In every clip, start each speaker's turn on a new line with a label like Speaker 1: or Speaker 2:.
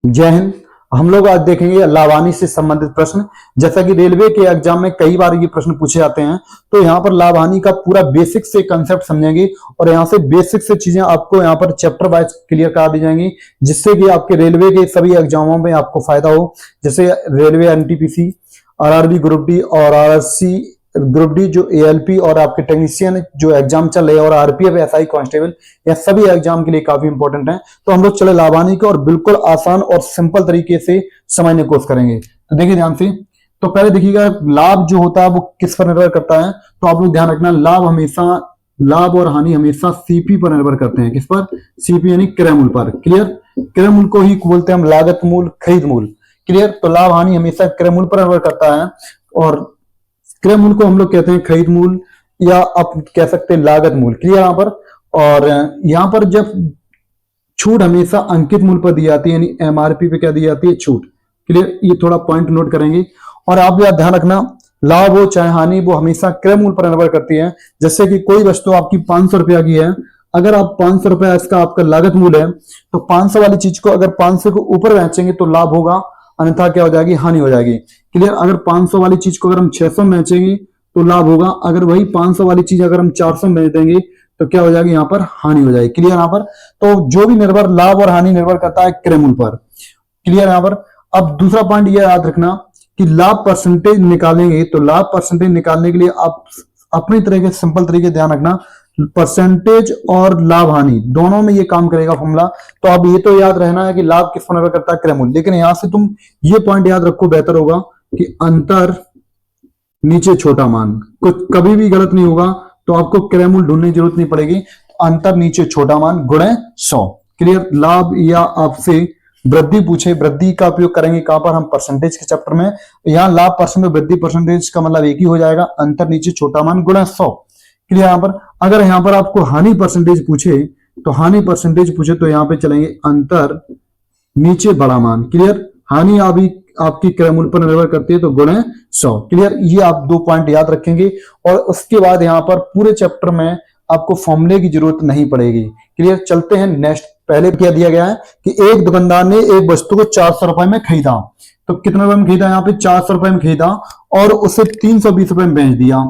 Speaker 1: जय हिंद। हम लोग आज देखेंगे लाभ हानि से संबंधित प्रश्न। जैसा कि रेलवे के एग्जाम में कई बार ये प्रश्न पूछे जाते हैं, तो यहाँ पर लाभ हानि का पूरा बेसिक से कंसेप्ट समझेंगे और यहाँ से बेसिक से चीजें आपको यहाँ पर चैप्टर वाइज क्लियर करा दी जाएंगी, जिससे कि आपके रेलवे के सभी एग्जामों में आपको फायदा हो। जैसे railway NTPC, RRB group D और आरआरसी ग्रुप डी, जो एएलपी और आपके टेक्नीशियन जो एग्जाम चल रहे हैं, और आरपीएफ, एसआई कांस्टेबल, यह सभी एग्जाम के लिए काफी इंपॉर्टेंट है। तो हम लोग चले लाभ हानि को और बिल्कुल आसान और सिंपल तरीके से समझने की कोशिश करेंगे। तो देखिए ध्यान से। तो पहले देखिएगा, लाभ जो होता है वो किस पर निर्भर करता है। तो आप लोग ध्यान रखना, लाभ और हानि हमेशा सीपी पर निर्भर करते हैं। किस पर? सीपी यानी क्रय मूल्य पर। क्लियर? क्रय मूल्य को ही बोलते हैं हम लागत मूल्य, खरीद मूल्य। क्लियर? तो लाभ हानि हमेशा क्रय मूल्य पर निर्भर करता है, और क्रय मूल्य को हम लोग कहते हैं खरीद मूल्य, या आप कह सकते हैं लागत मूल्य। क्लियर? यहाँ पर और यहाँ पर जब छूट हमेशा अंकित मूल्य पर दी जाती है, यानी एमआरपी पे क्या दी जाती है? छूट। क्लियर? ये थोड़ा पॉइंट नोट करेंगे। और आप भी ध्यान रखना, लाभ हो चाहे हानि, वो हमेशा क्रय मूल्य पर निर्भर करती है। जैसे कि कोई वस्तु आपकी 500 रुपया की है, अगर आप 500 रुपया इसका आपका लागत मूल्य है, तो 500 वाली चीज को अगर 500 को ऊपर बेचेंगे तो लाभ होगा, अन्यथा क्या हो जाएगी? हानि हो जाएगी। क्लियर? अगर 500 वाली चीज को अगर हम 600 में बेचेंगे तो लाभ होगा, अगर वही 500 वाली चीज अगर हम 400 में बेच देंगे तो क्या हो जाएगी? यहाँ पर हानि हो जाएगी। क्लियर? यहाँ पर तो जो भी निर्भर, लाभ और हानि निर्भर करता है क्रय मूल्य पर। क्लियर? यहाँ पर अब दूसरा पॉइंट यह याद रखना कि लाभ परसेंटेज निकालेंगे, तो लाभ परसेंटेज निकालने के लिए आप अपनी तरह के सिंपल तरीके ध्यान रखना, परसेंटेज और लाभ हानि दोनों में ये काम करेगा फॉर्मूला। तो अब ये तो याद रहना है कि लाभ किस पर निर्भर करता है? क्रय मूल्य। लेकिन यहां से तुम ये पॉइंट याद रखो, बेहतर होगा कि अंतर नीचे छोटा मान, कुछ कभी भी गलत नहीं होगा। तो आपको क्रय मूल्य ढूंढने की जरूरत नहीं पड़ेगी, अंतर नीचे छोटा मान गुणे 100। क्लियर? लाभ या आपसे वृद्धि पूछे, वृद्धि का उपयोग करेंगे कहां पर? हम परसेंटेज के चैप्टर में। यहाँ लाभ परसेंट में वृद्धि परसेंटेज का मतलब एक ही हो जाएगा, अंतर नीचे छोटा मान गुणा 100। क्लियर? यहाँ पर अगर यहाँ पर आपको हानि परसेंटेज पूछे, तो हानि परसेंटेज पूछे तो यहाँ पे चलेंगे अंतर नीचे बड़ा मान। क्लियर? हानि अभी आपकी क्रय मूल्य पर निर्भर करती है, तो गुणे 100। क्लियर? ये आप दो पॉइंट याद रखेंगे, और उसके बाद यहाँ पर पूरे चैप्टर में आपको फॉर्मूले की जरूरत नहीं पड़ेगी। क्लियर? चलते हैं नेक्स्ट। पहले क्या दिया गया है कि एक दुकानदार ने एक वस्तु को 400 रुपए में खरीदा। तो कितने रुपए में खरीदा? यहाँ पे 400 रुपए में खरीदा, और उसे 320 रुपए में बेच दिया।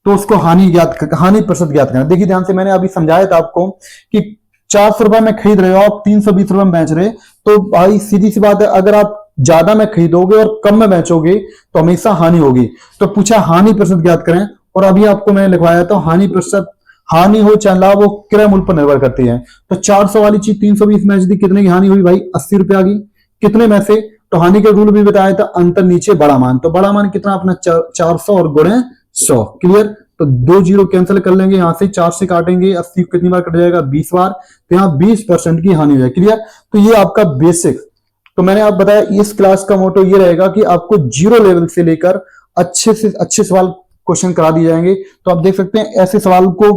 Speaker 1: तो उसको हानि प्रतिशत ज्ञात करना। देखिए ध्यान से, मैंने अभी समझाया था आपको कि 400 रुपए में खरीद रहे हो आप, 320 रुपए में बेच रहे, तो भाई सीधी सी बात है, अगर आप ज्यादा में खरीदोगे और कम में बेचोगे तो हमेशा हानि होगी। तो पूछा हानि प्रतिशत ज्ञात करें, और अभी आपको मैंने लिखवाया था हानि प्रतिशत, हानि हो चाहे लाभ हो, क्रय मूल्य पर निर्भर करती है। तो 400 वाली चीज 320 में बेच दी, कितने की हानि हुई भाई? 80 रुपया की। कितने में से? तो हानि के रूल भी बताया था, अंतर नीचे बड़ा मान। तो बड़ा मान कितना अपना? 400 और गुणे 100। क्लियर? तो 2 जीरो कैंसिल कर लेंगे, यहां से 4 से काटेंगे, 80 कितनी बार कट जाएगा? 20 बार। तो यहाँ 20% की हानि हो जाएगी। क्लियर? तो ये आपका बेसिक। तो मैंने आप बताया इस क्लास का मोटो ये रहेगा कि आपको जीरो लेवल से लेकर अच्छे से अच्छे सवाल क्वेश्चन करा दिए जाएंगे। तो आप देख सकते हैं ऐसे सवाल को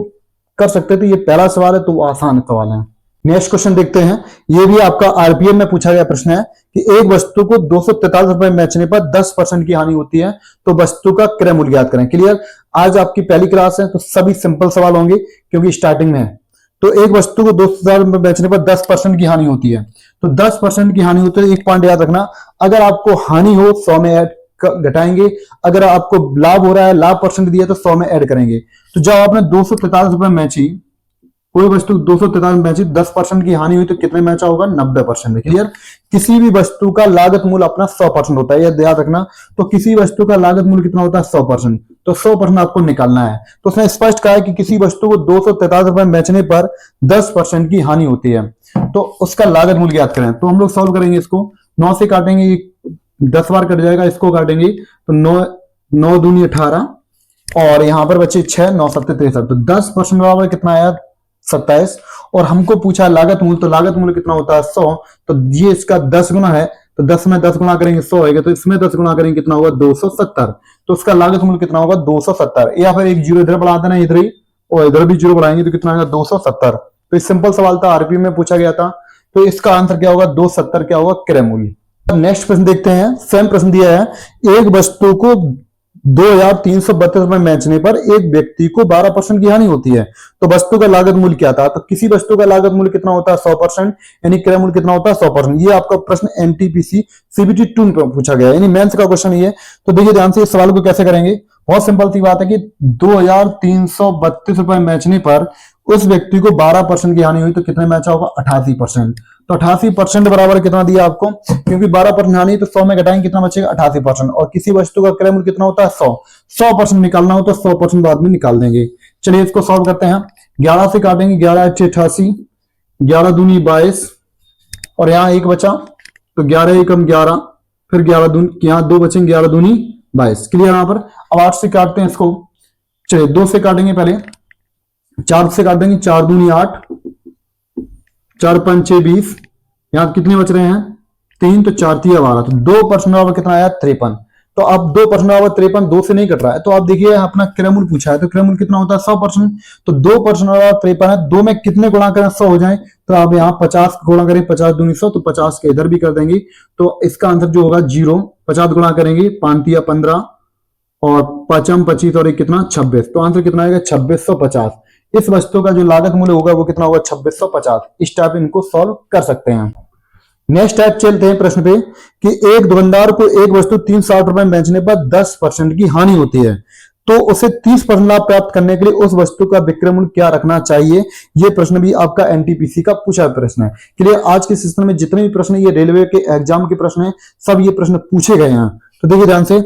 Speaker 1: कर सकते हैं। तो ये पहला सवाल है, तो वो आसान सवाल है। नेक्स्ट क्वेश्चन देखते हैं। ये भी आपका आरपीएम में पूछा गया प्रश्न है कि एक वस्तु को 243 रुपए में बेचने पर 10% की हानि होती है, तो वस्तु का क्रय मूल्य ज्ञात करें। क्लियर? आज आपकी पहली क्लास है, तो सभी सिंपल सवाल होंगे क्योंकि स्टार्टिंग में है। तो एक वस्तु को 200,000 रुपए बेचने पर 10% की हानि होती है। तो 10% की हानि होती है, एक पॉइंट याद रखना, अगर आपको हानि हो 100 में ऐड घटाएंगे, अगर आपको लाभ हो रहा है, लाभ परसेंट दिया तो 100 में ऐड करेंगे। तो जब आपने 243 रुपए में बेची, कोई वस्तु 243 में बेची, 10% की हानि हुई तो कितने में बेचा होगा? 90% में। क्लियर? किसी भी वस्तु का लागत मूल्य अपना 100% होता है, यह याद रखना। तो किसी वस्तु का लागत मूल्य कितना होता है? 100%। तो 100% आपको निकालना है। तो उसने स्पष्ट कहा है कि किसी वस्तु को 243 रुपए में बेचने पर 10% की हानि होती है, तो उसका लागत मूल्य ज्ञात करें। तो हम लोग सॉल्व करेंगे इसको, 9 से काटेंगे, 10 बार कट जाएगा, इसको काटेंगे तो 9 दूनी 18, और यहां पर बचे 6, 9 7 63। तो 10% बराबर कितना आया? 27। और हमको पूछा लागत मूल्य, तो लागत मूल्य कितना होता है? 100। तो ये इसका 10 गुना है, तो 10 में 10 गुना करेंगे 100 होगा, तो इसमें 10 गुना करेंगे कितना होगा? 270। तो उसका लागत मूल्य कितना होगा? 270। या फिर एक जीरो इधर बढ़ा देना, इधर ही, और इधर भी जीरो बढ़ाएंगे तो कितना आएगा? 270। तो इस सिंपल सवाल था, आरपीएम में पूछा गया था। तो इसका आंसर क्या होगा? 270 क्या होगा? क्रय मूल्य। नेक्स्ट प्रश्न देखते हैं। सेम प्रश्न दिया है, एक वस्तु को 2,332 रुपए बेचने पर एक व्यक्ति को 12% की हानि होती है, तो वस्तु का लागत मूल्य क्या था? तो किसी वस्तु का लागत मूल्य कितना होता है? 100%, यानी क्रय मूल्य कितना होता है? 100%। ये आपका प्रश्न एनटीपीसी सीबीटी 2 में पूछा गया है, यानी मेंस का क्वेश्चन ये। तो देखिए ध्यान से इस सवाल को कैसे करेंगे। बहुत सिंपल सी बात है कि 2,332 रुपए बेचने पर उस व्यक्ति को 12% की हानि हुई, तो कितने बेचा होगा? 88%। तो 88% बराबर कितना दिया आपको? क्योंकि 12% हानि, तो 100 में घटाएंगे कितना बचेगा? 88%। और किसी वस्तु का क्रय मूल्य कितना होता है? 100। 100% निकालना हो तो 100% बाद में निकाल देंगे। चलिए इसको सॉल्व करते हैं। 11 से काटेंगे, 11 × 88, 11 दूनी 22, और यहाँ 1 बचा, तो 11 एकम 11, फिर 11 दूनी, यहाँ 2 बचेंगे, 11 दूनी 22। क्लियर यहाँ पर। अब 8 से काटते हैं इसको। चलिए 2 से काटेंगे पहले, 4 से काट देंगे, 4 दूनी 8, 4 5 6 20, यहां कितने बच रहे हैं? 3, तो 4 3 12, तो 2% बराबर कितना आया? 53। तो अब 2% बराबर 53, 2 से नहीं कट रहा है, तो आप देखिए अपना क्रय मूल्य पूछा है, तो क्रय मूल्य कितना होता है? 100%। तो 2% बराबर 53 है, 2 में कितने गुणा करें 100 हो जाए? तो आप यहाँ 50 गुणा करें, 50 दूनी 100, तो 50 के इधर भी कर देंगे, तो इसका आंसर जो होगा 0। 50 गुणा करेंगे, 5 3 15, और 5 25, और एक कितना? 26। तो आंसर कितना आएगा? 2650। इस वस्तु का जो लागत मूल्य होगा वो कितना होगा? 2650। इस टाइप इनको सॉल्व कर सकते हैं। नेक्स्ट टाइप चलते हैं प्रश्न पे कि एक दुकानदार को एक वस्तु 360 रुपए में बेचने पर 10% की हानि होती है, तो उसे 30% लाभ प्राप्त करने के लिए उस वस्तु का विक्रय मूल्य क्या रखना चाहिए? ये प्रश्न भी आपका एनटीपीसी का पूछा प्रश्न है। क्लियर। आज के सेशन में जितने भी प्रश्न ये रेलवे के एग्जाम के प्रश्न है, सब ये प्रश्न पूछे गए हैं। तो देखिए ध्यान से,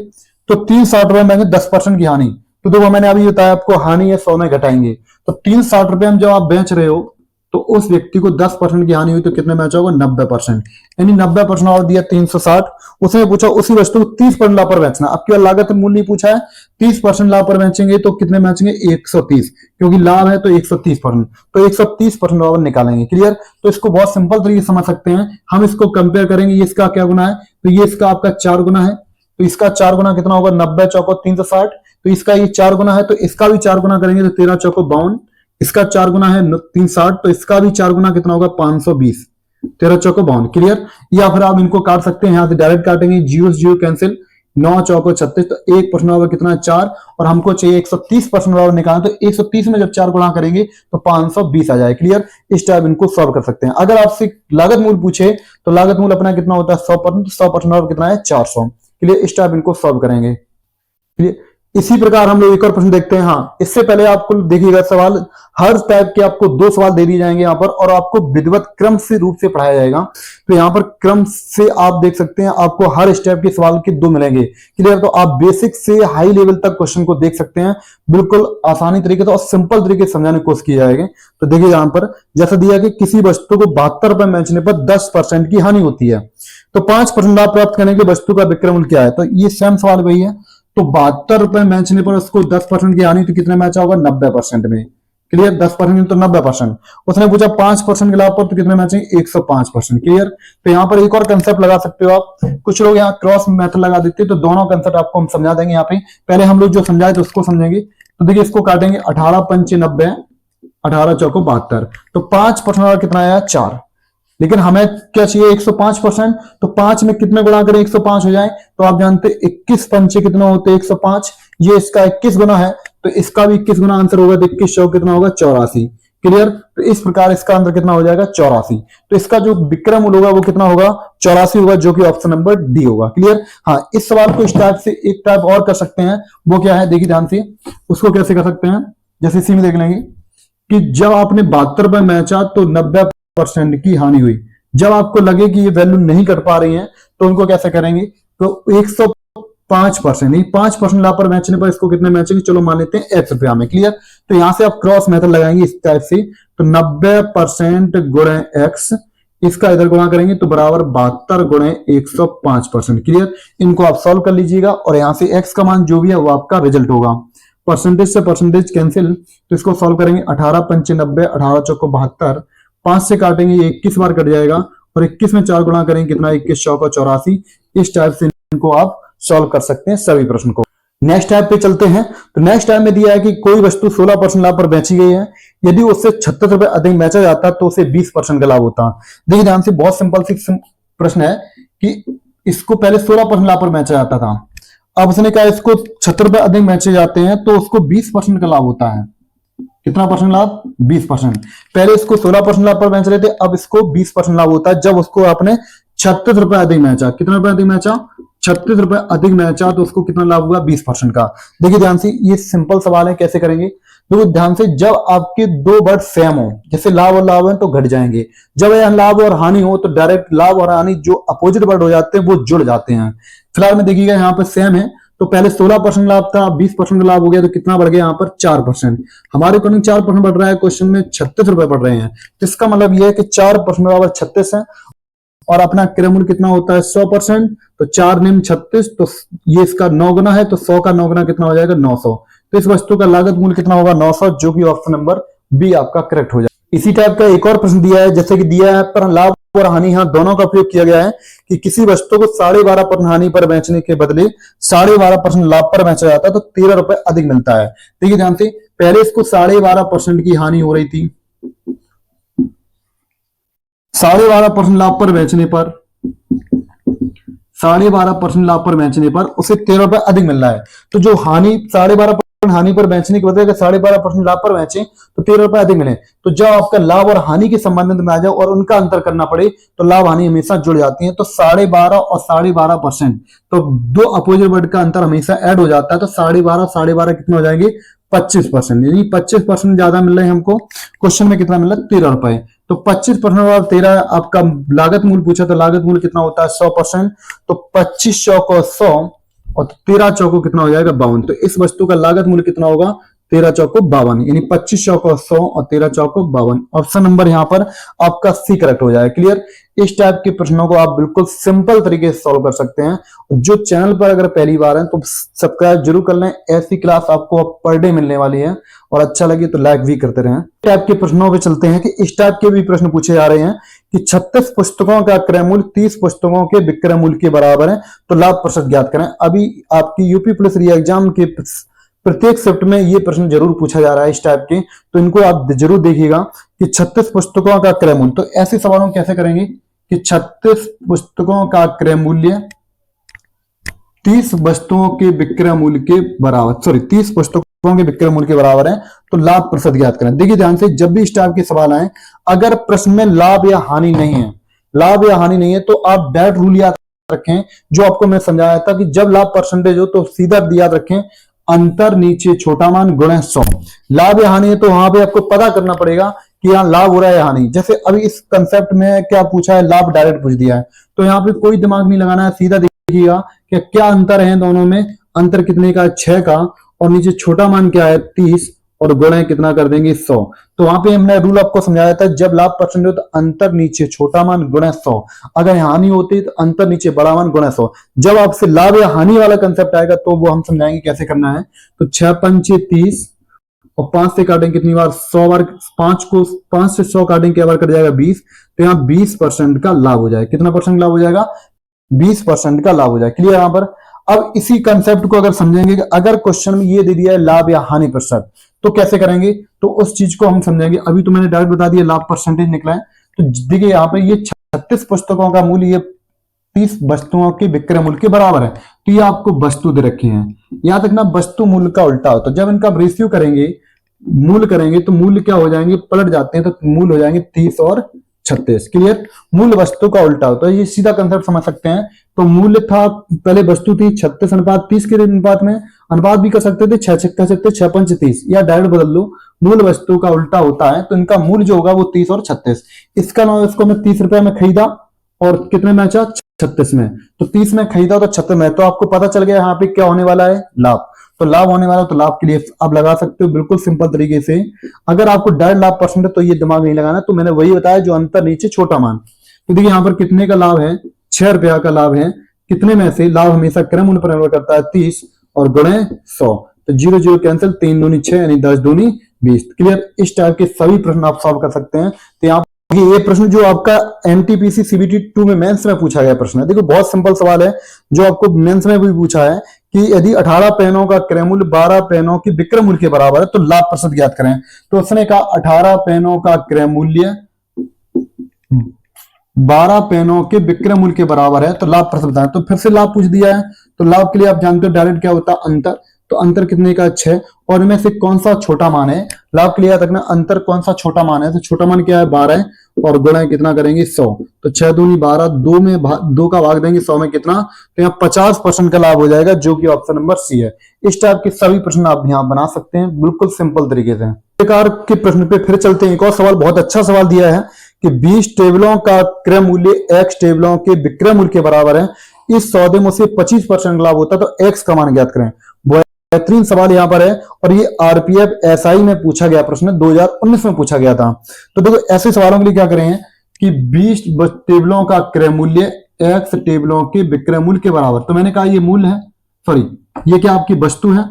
Speaker 1: तो 360 रुपए में 10% की हानि, तो देखो मैंने अभी बताया आपको हानि है 100 में घटाएंगे, तो 360 रुपए में जब आप बेच रहे हो तो उस व्यक्ति को 10% की हानि हुई, तो कितने बेचा होगा? 90%, यानी 90% और दिया 360। उसने पूछा उसी वस्तु को 30% लाभ पर बेचना। अब केवल लागत मूल्य नहीं पूछा है, 30% लाभ पर बेचेंगे तो कितने बेचेंगे? 130, क्योंकि लाभ है तो 130%, तो 130% बराबर निकालेंगे। क्लियर। तो इसको बहुत सिंपल तरीके से समझ सकते हैं हम। इसको कंपेयर करेंगे, ये इसका क्या गुना है? तो ये इसका आपका 4 गुना है, तो इसका 4 गुना कितना होगा? 90 चौको 360, तो इसका ये 4 गुना है, तो इसका भी 4 गुना करेंगे तो 13 चौको 52, इसका 4 गुना है 360, तो इसका भी 4 गुना कितना होगा? 520, 13 चौको 52। क्लियर। या फिर आप इनको काट सकते हैं, यहां से डायरेक्ट काटेंगे, 0 0 कैंसिल, 9 चौको 36, तो 1% बराबर कितना? 4, और हमको चाहिए 130% बराबर निकालना, तो 130 में जब 4 गुणा करेंगे तो 520 आ जाए। क्लियर। इस टाइप इनको सॉल्व कर सकते हैं। अगर आपसे लागत मूल्य पूछे तो लागत मूल्य अपना कितना होता है? 100%, 100% बराबर कितना है? 400। क्लियर। इस टाइप इनको सॉल्व करेंगे। क्लियर। इसी प्रकार हम लोग एक और प्रश्न देखते हैं। हाँ, इससे पहले आपको देखिएगा सवाल, हर टाइप के आपको 2 सवाल दे दिए जाएंगे यहाँ पर, और आपको विधिवत क्रम से रूप से पढ़ाया जाएगा। तो यहाँ पर क्रम से आप देख सकते हैं, आपको हर स्टेप के सवाल के 2 मिलेंगे। क्लियर। तो आप बेसिक से हाई लेवल तक क्वेश्चन को देख सकते हैं, बिल्कुल आसानी तरीके से और सिंपल तरीके से समझाने की कोशिश की जाएगी। तो देखिए यहाँ पर जैसा दिया कि किसी वस्तु को 72 रुपए बेचने पर 10% की हानि होती है, तो 5% लाभ प्राप्त करने के लिए वस्तु का विक्रय मूल्य क्या है? तो ये सेम सवाल वही है। तो 72 रुपए बेचने पर उसको 10% की हानि, तो कितने बेचा होगा? 90% में। क्लियर। 10% तो 90%। उसने पूछा 5% के लाभ पर, तो कितने बेचेंगे? 105%। क्लियर। तो यहाँ पर एक और कंसेप्ट लगा सकते हो आप। कुछ लोग यहाँ क्रॉस मेथड लगा देते हैं, तो दोनों कंसेप्ट आपको हम समझा देंगे यहाँ पे। पहले हम लोग जो समझाए तो उसको समझेंगे। तो देखिए इसको काटेंगे, 18 पंचे 90, 18 चौको 72, तो 5% कितना आया? 4। लेकिन हमें क्या चाहिए? 105%। तो 5 में कितने गुणा करें 105 हो जाए? तो आप जानते 21 पंचे कितने होते हैं? 105। ये इसका 21 गुना है, तो इसका भी 21 गुना आंसर होगा, तो 21 चौक कितना होगा? 84। क्लियर। तो इस प्रकार इसका आंसर कितना हो जाएगा? 84। तो इसका जो विक्रय मूल्य होगा वो कितना होगा? 84 होगा, जो कि ऑप्शन नंबर डी होगा। क्लियर। हाँ, इस सवाल को इस टाइप से एक टाइप और कर सकते हैं। वो क्या है? देखिए ध्यान से, उसको कैसे कर सकते हैं, जैसे इसी में देख लेंगे कि जब आपने 72 रुपए बेचा तो 90% की हानि हुई। जब आपको लगे कि ये वैल्यू नहीं कर पा रही है, तो उनको कैसे करेंगे? तो 105%, 5% लाभ पर बेचने पर इसको कितने बेचेंगे? चलो मान लेते हैं x रुपया में। क्लियर। तो यहां से आप क्रॉस मेथड लगाएंगे इस टाइप से, तो 90% गुणे x, इसका इधर गुणा करेंगे तो बराबर 72 गुणे 105%। क्लियर। इनको आप सॉल्व कर लीजिएगा, और यहां से x का मान जो भी है वो आपका रिजल्ट होगा। परसेंटेज से परसेंटेज कैंसिल, तो इसको सॉल्व करेंगे, 18 पंचे 90, 18 चौको 72, 5 से काटेंगे, 21 बार कट जाएगा, और 21 में 4 गुणा करेंगे कितना? 21 चौको 84। इस टाइप से इनको आप सॉल्व कर सकते हैं सभी प्रश्न को। नेक्स्ट टाइप पे चलते हैं। तो नेक्स्ट टाइप में दिया है कि कोई वस्तु 16% लाभ पर बेची गई है, यदि उससे 36 रुपए अधिक बेचा जाता तो उसे 20% का लाभ होता। देखिए ध्यान से, बहुत सिंपल सी प्रश्न है कि इसको पहले 16% लाभ पर बेचा जाता था, अब उसने कहा इसको 76 रुपए अधिक बेचे जाते हैं तो उसको 20% का लाभ होता है। कितना परसेंट लाभ? 20%। पहले इसको 16% लाभ पर बेच रहे थे, अब इसको 20% लाभ होता है जब उसको आपने 36 रुपए अधिक बेचा। कितना रुपए अधिक बेचा? 36 रुपए अधिक बेचा तो उसको कितना लाभ हुआ? 20% का। देखिए ध्यान से, ये सिंपल सवाल है, कैसे करेंगे? देखो ध्यान से, जब आपके दो वर्ड सेम हो, जैसे लाभ और लाभ है तो घट जाएंगे, जब यह लाभ और हानि हो तो डायरेक्ट लाभ और हानि जो अपोजिट वर्ड हो जाते हैं वो जुड़ जाते हैं। फिलहाल में देखिएगा यहाँ पर सेम है, तो पहले 16% लाभ था, 20% का लाभ हो गया, तो कितना बढ़ गया यहाँ पर? 4%। हमारे अकॉर्डिंग 4% बढ़ रहा है, क्वेश्चन में 36 रुपए बढ़ रहे हैं, तो इसका मतलब यह है कि 4% बराबर 36 है, और अपना क्रय मूल्य कितना होता है? 100%। तो 4 निम 36, तो ये इसका 9 गुना है, तो 100 का 9 गुना कितना हो जाएगा? 900। तो इस वस्तु का लागत मूल्य कितना होगा? 900, जो कि ऑप्शन नंबर बी आपका करेक्ट हो जाएगा। इसी टाइप का एक और प्रश्न दिया है, जैसे कि दिया है पर लाभ और हानि यहाँ दोनों का उपयोग किया गया है कि किसी वस्तु को 12.5% हानि पर बेचने के बदले 12.5% लाभ पर बेचा जाता है तो 13 रुपए अधिक मिलता है। देखिए ध्यान से, पहले इसको 12.5% की हानि हो रही थी, 12.5% लाभ पर बेचने पर, 12.5% लाभ पर बेचने पर उसे 13 रुपए अधिक मिल रहा है। तो जो हानि 12.5% हानि पर बेचने के बदले 12.5% लाभ पर बेचे तो 13 रुपए अधिक मिले। तो जब आपका लाभ और हानि के संबंध में आ जाए और उनका अंतर करना पड़े तो लाभ हानि हमेशा जुड़ जाती है। तो 12.5 और 12.5%, तो दो अपोजिट वर्ड का अंतर हमेशा ऐड हो जाता है, तो 12.5 कितने हो जाएंगे? 25%। यानी 25% ज्यादा मिल रहे हैं हमको। क्वेश्चन में कितना मिल रहा है? 13 रुपए। तो 25% और 13 आपका लागत मूल्य पूछा, तो लागत मूल्य कितना होता है? 100%। तो 25 चौको 100 और 13 चौको कितना हो जाएगा? 52। तो इस वस्तु का लागत मूल्य कितना होगा? 13 चौको 52, यानी 25 चौको 100 और 13 चौको 52। ऑप्शन नंबर यहाँ पर आपका सी करेक्ट हो जाएगा। क्लियर? इस टाइप के प्रश्नों को आप बिल्कुल सिंपल तरीके से सॉल्व कर सकते हैं। जो चैनल पर अगर पहली बार है तो सब्सक्राइब जरूर कर लें, ऐसी क्लास आपको पर डे मिलने वाली है, और अच्छा लगे तो लाइक भी करते रहें। इस टाइप के प्रश्नों पे चलते हैं कि इस टाइप के भी प्रश्न पूछे जा रहे हैं कि 36 पुस्तकों का क्रय मूल्य 30 पुस्तकों के विक्रय मूल्य के बराबर है, तो लाभ प्रतिशत ज्ञात करें। अभी आपकी यूपी पुलिस री एग्जाम के प्रत्येक शिफ्ट में ये प्रश्न जरूर पूछा जा रहा है इस टाइप के, तो इनको आप जरूर देखिएगा कि 36 पुस्तकों का क्रय मूल्य। तो ऐसे सवालों को कैसे करेंगे कि 36 पुस्तकों का क्रय मूल्य 30 वस्तुओं के विक्रय मूल्य के बराबर, 30 पुस्तकों के विक्रय मूल्य के बराबर है, तो लाभ प्रतिशत ज्ञात करें। देखिए ध्यान से, जब भी इस टाइप के सवाल आए, अगर प्रश्न में लाभ या हानि नहीं है, लाभ या हानि नहीं है, तो आप डायरेक्ट रूल याद रखें जो आपको मैं समझाया था कि जब लाभ परसेंटेज हो तो सीधा याद रखें, अंतर नीचे छोटा मान गुणे 100। लाभ या हानि है तो वहां पे आपको पता करना पड़ेगा कि यहाँ लाभ हो रहा है या हानि। जैसे अभी इस कंसेप्ट में क्या पूछा है? लाभ डायरेक्ट पूछ दिया है, तो यहाँ पे कोई दिमाग नहीं लगाना है, सीधा देखिएगा कि क्या अंतर है दोनों में। अंतर कितने का? 6 का, और नीचे छोटा मान क्या है? 30, और गुणे कितना कर देंगे? 100। तो वहां पे हमने रूल आपको समझाया था, जब लाभ परसेंट हो तो अंतर नीचे छोटा मान गुणे 100, अगर हानि होती है तो अंतर नीचे बड़ा मान गुणे 100। जब आपसे लाभ या हानि वाला कंसेप्ट आएगा तो वो हम समझाएंगे कैसे करना है। तो 6 पंचे 30, और 5 से काटेंगे कितनी बार? 100 बार। 5 से 100 काटेंगे क्या बार कट जाएगा? 20। तो यहाँ 20% का लाभ हो जाएगा। कितना परसेंट लाभ हो जाएगा? 20% का लाभ हो जाएगा। क्लियर यहाँ पर? अब इसी कंसेप्ट को अगर समझेंगे कि अगर क्वेश्चन में ये दे दिया है लाभ या हानि प्रतिशत, तो कैसे करेंगे, तो उस चीज को हम समझेंगे। अभी तो मैंने डायरेक्ट बता दिया लाभ परसेंटेज निकला है। तो देखिए यहाँ पे ये 36 पुस्तकों का मूल्य ये 30 वस्तुओं के विक्रय मूल्य के बराबर है, तो ये आपको वस्तु दे रखी है। याद रखना, वस्तु मूल्य का उल्टा होता है। जब इनका रेशियो करेंगे, मूल्य करेंगे, तो मूल्य क्या हो जाएंगे? पलट जाते हैं, तो मूल्य हो जाएंगे 30 और 36। क्लियर? मूल्य वस्तु का उल्टा होता है, ये सीधा कंसेप्ट समझ सकते हैं। तो मूल्य था, पहले वस्तु थी 36 अनुपात 30 के अनुपात में, अनुपात भी कर सकते थे, 6 कह सकते 6 पंच 30, या डायरेक्ट बदल लो। मूल्य वस्तु का उल्टा होता है, तो इनका मूल्य जो होगा वो 30 और 36। इसका नाम, इसको मैं 30 रुपए में खरीदा और कितने में बेचा? 36 में। तो 30 में खरीदा तो 36 में, तो आपको पता चल गया यहाँ पे क्या होने वाला है? लाभ। तो लाभ होने वाला, तो लाभ के लिए आप लगा सकते हो बिल्कुल सिंपल तरीके से। अगर आपको डायरेक्ट लाभ परसेंट है तो ये दिमाग नहीं लगाना, तो मैंने वही बताया जो अंतर नीचे छोटा मान। तो देखिए यहाँ पर कितने का लाभ है? 6 रुपया का लाभ है। कितने में से? लाभ हमेशा क्रम मूल्य पर निर्भर करता है, 30 और गुणे 100। तो 0 0 कैंसिल, 3 दूनी 6, यानी 10 दूनी 20। क्लियर? इस टाइप के सभी प्रश्न आप सॉल्व कर सकते हैं। तो यहाँ ये प्रश्न जो आपका एनटीपीसी सीबीटी 2 में मेंस में पूछा गया प्रश्न है, देखो बहुत सिंपल सवाल है, जो आपको मेंस में भी पूछा है कि यदि 18 पेनों का क्रय मूल्य 12 पेनों की विक्रय मूल्य के बराबर है तो लाभ प्रतिशत ज्ञात करें। तो उसने कहा 18 पेनों का क्रय मूल्य 12 पेनों के विक्रय मूल्य के बराबर है तो लाभ प्रतिशत बताएं। तो फिर से लाभ पूछ दिया है, तो लाभ के लिए आप जानते हो डायरेक्ट क्या होता है, अंतर। तो अंतर कितने का, 6, और इनमें से कौन सा छोटा मान है। लाभ के लिए याद रखना अंतर कौन सा छोटा मान है, तो छोटा मान क्या है 12 और गुणा कितना करेंगे 100। तो 6 दूनी 12, 2 में 2 का भाग देंगे 100 में कितना, तो यहाँ 50% का लाभ हो जाएगा, जो कि ऑप्शन नंबर सी है। इस टाइप के सभी प्रश्न आप यहाँ बना सकते हैं बिल्कुल सिंपल तरीके से। प्रकार के प्रश्न पे फिर चलते हैं। एक और सवाल, बहुत अच्छा सवाल दिया है कि 20 टेबलों का क्रय मूल्य x टेबलों के विक्रय मूल्य के बराबर है, इस सौदे में से 25% लाभ होता है तो x का मान ज्ञात करें। बेहतरीन सवाल यहाँ पर है, और ये आरपीएफ एसआई में पूछा गया प्रश्न, 2019 में पूछा गया था। तो देखो ऐसे सवालों के लिए क्या करें कि 20 टेबलों का क्रय मूल्य x टेबलों के विक्रय मूल्य के बराबर। तो मैंने कहा ये मूल्य है, सॉरी ये क्या आपकी वस्तु है,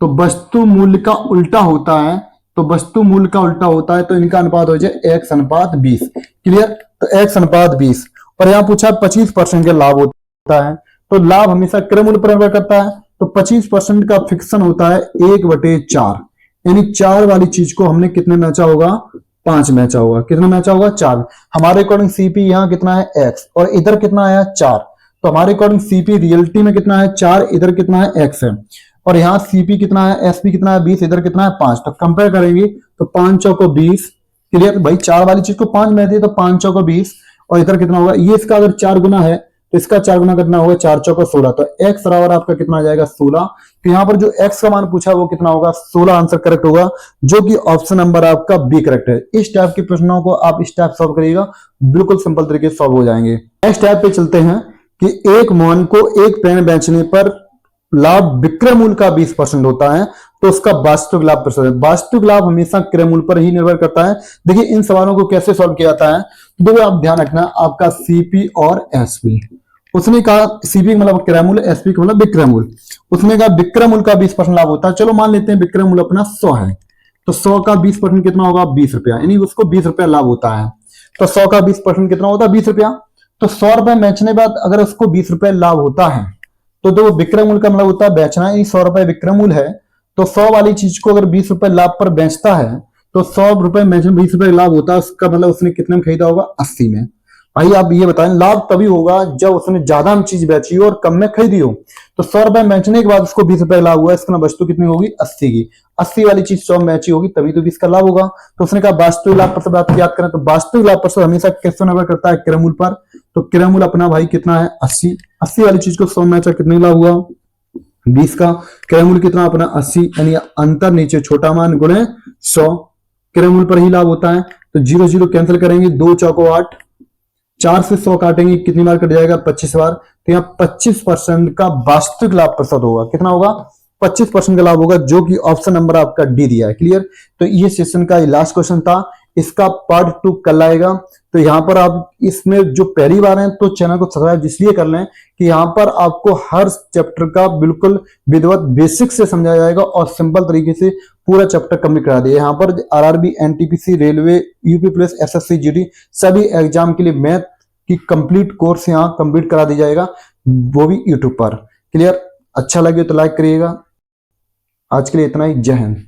Speaker 1: तो वस्तु मूल्य का उल्टा होता है, तो वस्तु मूल्य का उल्टा होता है तो इनका अनुपात हो जाए x अनुपात 20। क्लियर, तो x अनुपात 20, और यहां पूछा 25% का लाभ होता है, तो लाभ हमेशा क्रय मूल्य पर निर्भर करता है, तो 25% का फिक्सन होता है 1/4, यानी 4 वाली चीज को हमने कितने में बेचा होगा, 5 में बेचा होगा। कितना बेचा होगा, 4। हमारे अकॉर्डिंग सीपी यहाँ कितना है x, और इधर कितना है 4, तो हमारे अकॉर्डिंग सीपी रियलिटी में कितना है 4, इधर कितना है x है, और यहाँ सीपी कितना है, एसपी कितना है 20, इधर कितना है 5। तो कंपेयर करेंगे तो 5 चौको 20। क्लियर, भाई 4 वाली चीज को 5 में दिए तो 5 चौको 20, और इधर कितना होगा, ये इसका अगर 4 गुना है तो इसका 4 गुना कितना होगा, 4 चौको 16। तो x बराबर आपका कितना आ जाएगा 16। तो यहाँ पर जो x का मान पूछा वो कितना होगा 16, आंसर करेक्ट होगा, जो कि ऑप्शन नंबर आपका बी करेक्ट है। इस टाइप के प्रश्नों को आप इस टाइप सॉल्व करिएगा, बिल्कुल सिंपल तरीके से सॉल्व हो जाएंगे। नेक्स्ट टाइप पे चलते हैं कि एक मोहन को एक पेन बेचने पर लाभ विक्रय मूल्य का 20% होता है, तो उसका वास्तविक लाभ प्रतिशत है। वास्तविक लाभ हमेशा क्रय मूल्य पर ही निर्भर करता है। देखिए इन सवालों को कैसे सॉल्व किया जाता है, देखो आप ध्यान रखना, आपका सीपी और एसपी, उसने कहा सीपी का मतलब क्रय मूल्य, एसपी का मतलब विक्रय मूल्य, उसने कहा विक्रय मूल्य का 20% लाभ होता है। चलो मान लेते हैं विक्रय मूल्य अपना 100 है, तो 100 का 20% कितना होगा, 20 रुपया, यानी उसको 20 रुपया लाभ होता है। तो 100 का 20% कितना होता है, 20 रुपया। तो 100 रुपए बेचने के बाद अगर उसको 20 रुपए लाभ होता है, तो जो विक्रय मूल्य का मतलब होता है बेचना, 100 रुपए विक्रय मूल्य है, तो 100 वाली चीज को अगर 20 रुपए लाभ पर बेचता है तो 100 रुपए में 20 रुपए लाभ होता है, उसका मतलब उसने कितने में खरीदा होगा, 80 में। भाई आप ये बताएं, लाभ तभी होगा जब उसने ज्यादा में चीज बेची हो और कम में खरीदी हो। तो 100 रुपए बेचने के बाद उसको 20 रुपए लाभ हुआ, इसका वस्तु कितनी होगी, 80 की। 80 वाली चीज 100 में बेची होगी तभी तो 20 का लाभ होगा। तो उसने कहा वास्तविक लाभ प्रतिशत आप याद करें, तो वास्तविक लाभ प्रतिशत हमेशा किस निर्भर करता है, क्रय मूल्य पर। तो क्रय मूल्य अपना भाई कितना है 80, 80 वाली चीज को 100 में बेचा, कितने लाभ हुआ 20 का। क्रय मूल्य कितना अपना 80, यानी अंतर नीचे छोटा मान गुणे 100, क्रय मूल्य पर ही लाभ होता है। तो 0 0 कैंसिल करेंगे, 2 चौको 8, 4 से 100 काटेंगे, कितनी बार कट जाएगा, 25 बार। तो यहाँ 25% का वास्तविक लाभ प्रतिशत होगा, कितना होगा 25% का लाभ होगा, जो कि ऑप्शन नंबर आपका डी दिया है। क्लियर, तो ये सेशन का लास्ट क्वेश्चन था, इसका पार्ट 2 कल आएगा। तो यहाँ पर आप इसमें जो पहली बार हैं तो चैनल को सब्सक्राइब इसलिए कर लें कि यहाँ पर आपको हर चैप्टर का बिल्कुल विधिवत बेसिक से समझाया जाएगा और सिंपल तरीके से पूरा चैप्टर कंप्लीट करा दिया। यहाँ पर RRB, NTPC, railway, UP police, SSC, GD सभी एग्जाम के लिए मैथ की कंप्लीट कोर्स यहाँ कंप्लीट करा दिया जाएगा, वो भी यूट्यूब पर। क्लियर, अच्छा लगे तो लाइक करिएगा। आज के लिए इतना ही, जय हिंद।